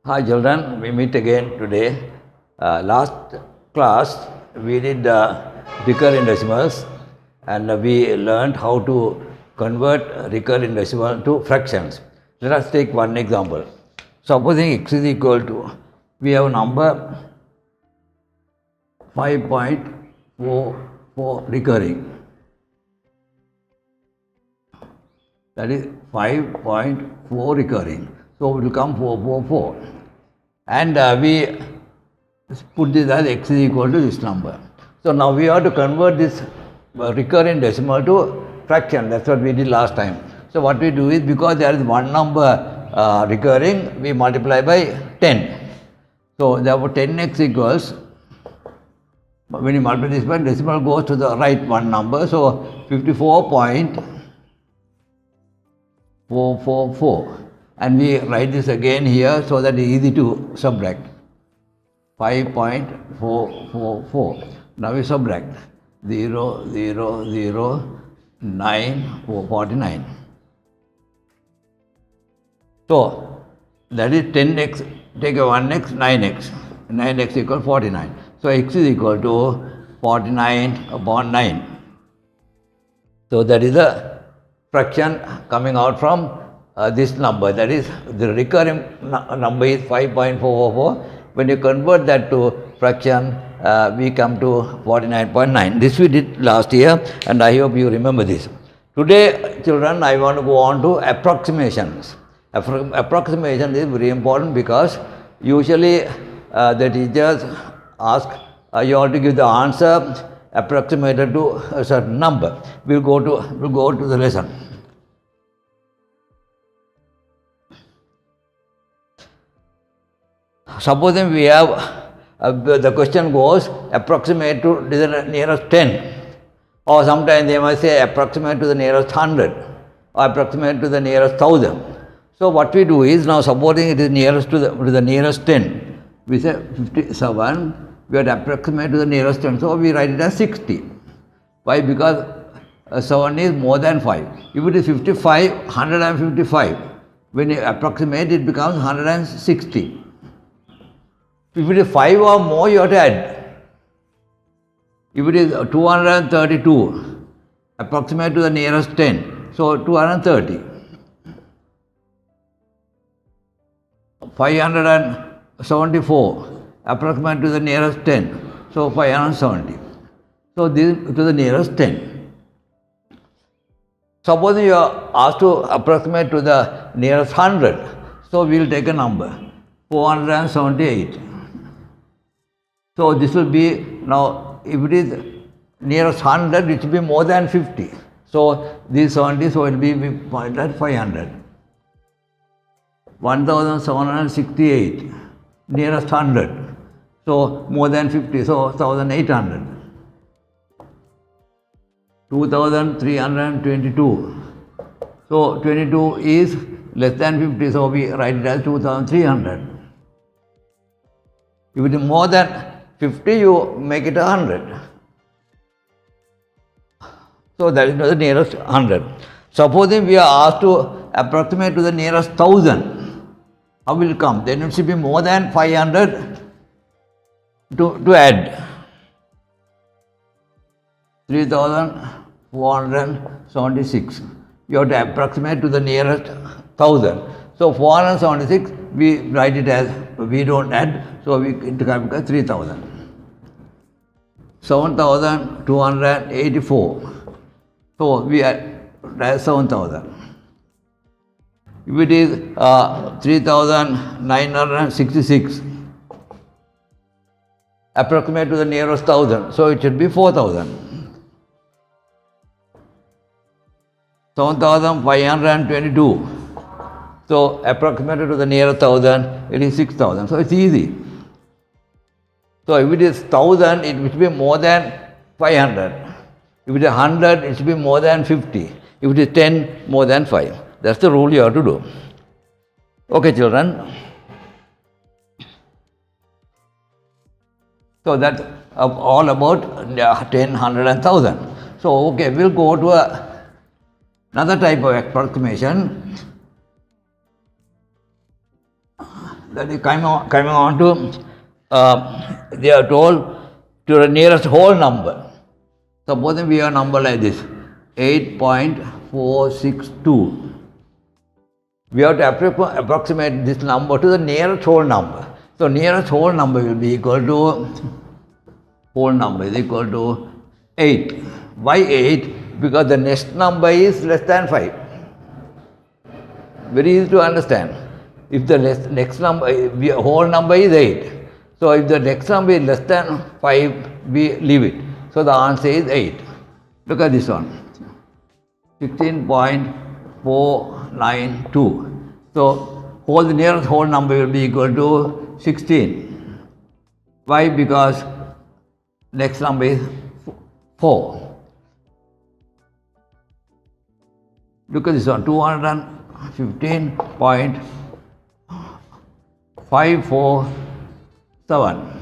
Hi children, we meet again today. Last class we did recurring decimals and we learned how to convert recurring decimal to fractions. Let us take one example. Supposing x is equal to, we have number 5.44 recurring. That is 5.4 recurring. So it will come 444. And we put this as x is equal to this number. So now we have to convert this recurring decimal to fraction. That's what we did last time. So what we do is, because there is one number recurring, we multiply by 10. So therefore 10x equals, when you multiply this by decimal goes to the right one number, so 54.444. And we write this again here so that it is easy to subtract. 5.444. Now we subtract 0, 0, 0, 9, 49. So that is 10x, take a 1x, 9x. 9x equals 49. So x is equal to 49 upon 9. So that is the fraction coming out from this number. That is, the recurring number is 5.444. When you convert that to fraction, we come to 49.9. This we did last year, and I hope you remember this. Today, children, I want to go on to approximations. Approximation is very important because usually the teachers ask you all to give the answer approximated to a certain number. We'll go to the lesson. Supposing we have, the question goes, approximate to the nearest 10. Or sometimes they might say approximate to the nearest 100. Or approximate to the nearest 1000. So what we do is, now supposing it is nearest to the nearest 10. We say 57, we have to approximate to the nearest 10. So we write it as 60. Why? Because 7 is more than 5. If it is 55, 155. When you approximate, it becomes 160. If it is 5 or more, you have to add. If it is 232, approximate to the nearest 10, so 230. 574, approximate to the nearest 10, so 570. So this to the nearest 10. Supposing you are asked to approximate to the nearest 100, so we will take a number, 478. So this will be, now if it is nearest 100, it will be more than 50. So this 70, so it will be pointed at 500. 1768, nearest 100. So more than 50, so 1800. 2322. So 22 is less than 50, so we write it as 2300. If it is more than 50, you make it 100. So that is the nearest 100. Supposing we are asked to approximate to the nearest 1000, how will it come? Then it should be more than 500 to add. 3476. You have to approximate to the nearest 1000. So 476, we write it as, we don't add, so it becomes 3000. 7284. So we add 7000. If it is 3966, approximate to the nearest 1000, so it should be 4000. 7522. So approximated to the nearest 1000, it is 6000. So it's easy. So if it is 1000, it should be more than 500. If it is 100, it should be more than 50. If it is 10, more than 5. That's the rule you have to do. Okay, children. So that's all about 10, 100 and 1000. So okay, we'll go to another type of approximation. That is coming on to, they are told to the nearest whole number. Supposing we have a number like this, 8.462. We have to approximate this number to the nearest whole number. So nearest whole number will be equal to, whole number is equal to 8. Why 8? Because the next number is less than 5. Very easy to understand. If the next number, whole number is 8. So if the next number is less than 5, we leave it. So the answer is 8. Look at this one. 16.492. So the nearest whole number will be equal to 16. Why? Because next number is 4. Look at this one. 215.547.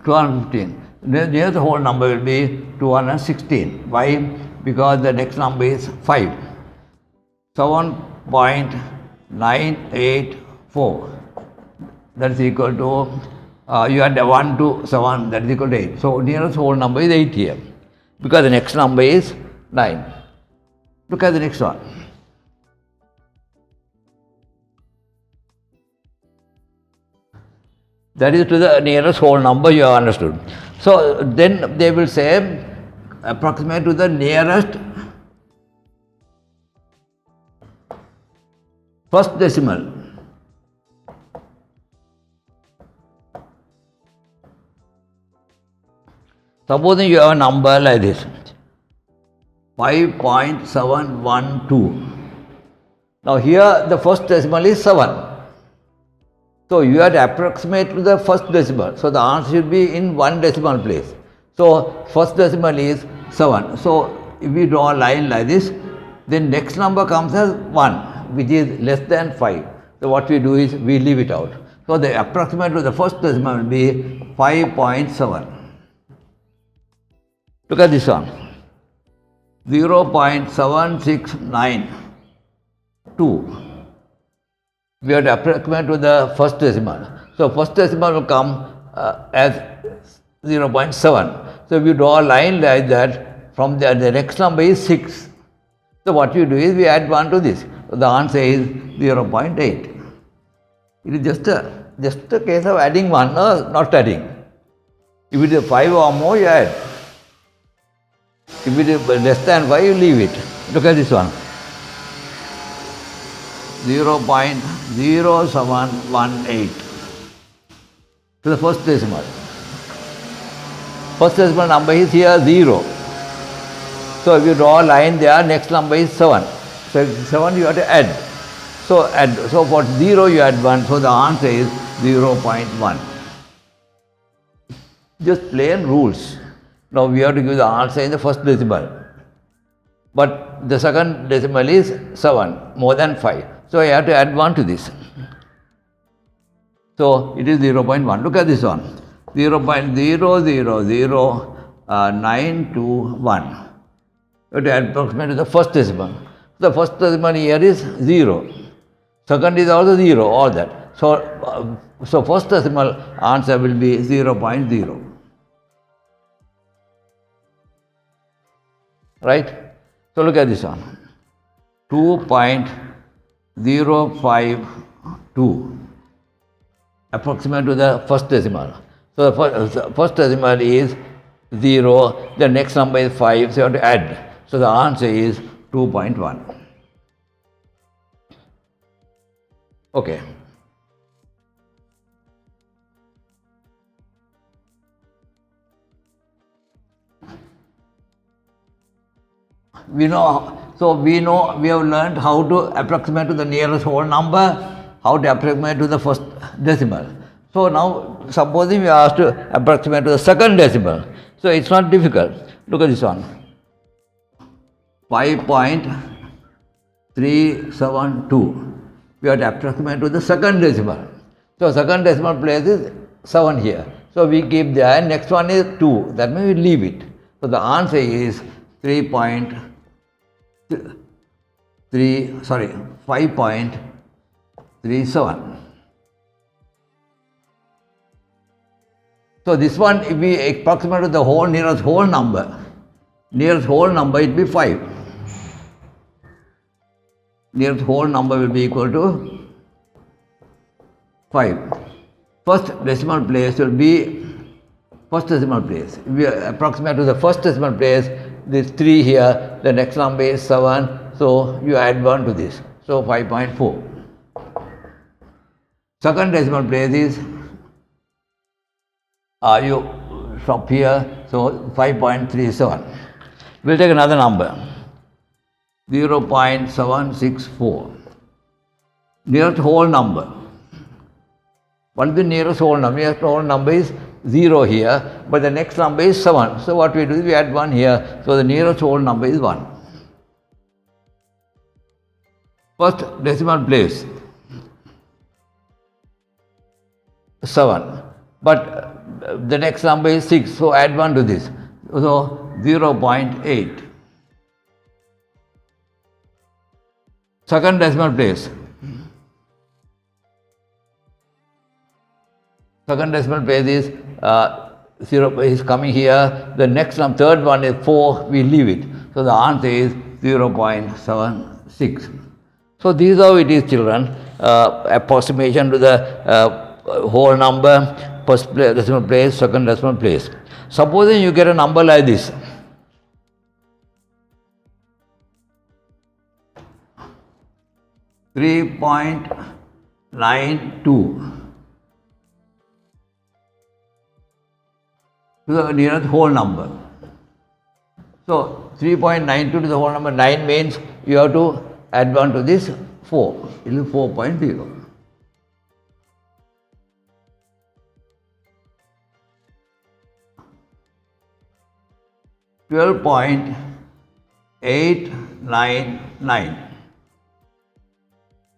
215. The nearest whole number will be 216. Why? Because the next number is 5. 7.984. That is equal to, you had 1 to 7, that is equal to 8. So nearest whole number is 8 here. Because the next number is 9. Look at the next one. That is to the nearest whole number, you have understood. So then they will say approximate to the nearest first decimal. Supposing you have a number like this, 5.712. Now here the first decimal is 7. So you have to approximate to the first decimal. So the answer should be in one decimal place. So first decimal is 7. So if we draw a line like this, then next number comes as 1, which is less than 5. So what we do is we leave it out. So the approximate to the first decimal will be 5.7. Look at this one. 0.7692. We have to approximate to the first decimal. So first decimal will come as 0.7. So if you draw a line like that, from the next number is 6. So what you do is we add 1 to this. So the answer is 0.8. It is just a case of adding 1 or not adding. If it is 5 or more, you add. If it is less than 5, you leave it. Look at this one. 0.0718 to the first decimal. First decimal number is here 0. So if you draw a line there, next number is 7. So 7 you have to add. So for 0 you add 1. So the answer is 0.1. Just plain rules. Now we have to give the answer in the first decimal. But the second decimal is 7, more than 5. So I have to add 1 to this. So it is 0.1. Look at this one. 0.000921. You have to approximate to the first decimal. The first decimal here is 0. Second is also 0, all that. So first decimal answer will be 0.0. Right? So look at this one. 2.052. Approximate to the first decimal. So the first decimal is 0, the next number is 5, so you have to add. So the answer is 2.1. Okay. We have learned how to approximate to the nearest whole number, how to approximate to the first decimal. So now supposing we are asked to approximate to the second decimal. So it's not difficult. Look at this one. 5.372. We have to approximate to the second decimal. So second decimal place is 7 here. So we keep there. Next one is 2. That means we leave it. So the answer is 5.372. 37. So this one, if we approximate to the whole nearest whole number, it will be 5. Nearest whole number will be equal to 5. First decimal place will be first decimal place. If we approximate to the first decimal place, this 3 here, the next number is 7, so you add 1 to this, so 5.4. Second decimal place is, you stop here, so 5.37. We'll take another number, 0.764. Nearest whole number. What is the nearest whole number? Nearest whole number is 0 here, but the next number is 7. So what we do is we add 1 here, so the nearest whole number is 1. First decimal place, 7, but the next number is 6, so add 1 to this, so 0.8. Second decimal place. Second decimal place is 0 is coming here. The next one, third one is 4, we leave it. So the answer is 0.76. So this is how it is, children. Approximation to the whole number, first decimal place, second decimal place. Supposing you get a number like this. .92 to the nearest whole number. So 3.92 to the whole number, 9 means you have to add 1 to this 4, it is 4.0. .899.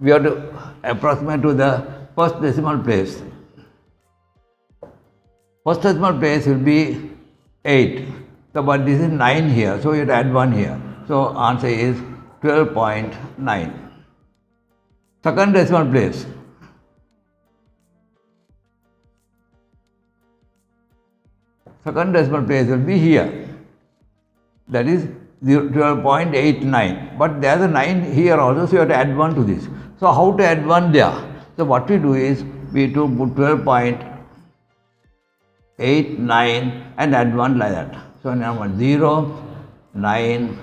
We have to approximate to the first decimal place. First decimal place will be 8. So, but this is 9 here, so you have to add 1 here. So, answer is 12.9. Second decimal place. Second decimal place will be here. That is 12.89. But there is a 9 here also, so you have to add 1 to this. So, how to add 1 there? So, what we do is we to put 12.89 and add 1 like that. So, now 0, 9,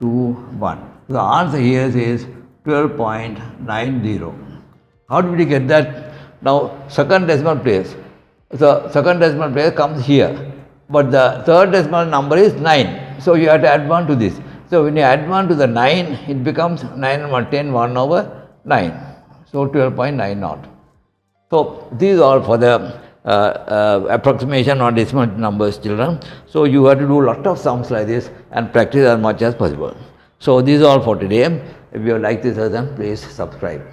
2, 1. So, the answer here is 12.90. How did we get that? Now, second decimal place. So, second decimal place comes here. But the third decimal number is 9. So, you have to add 1 to this. So, when you add 1 to the 9, it becomes 9 and 1, 10, 1 over 9. So, 12.90. So, these are for the approximation or decimal numbers, children. So, you have to do a lot of sums like this and practice as much as possible. So, this is all for today. If you like this lesson, please subscribe.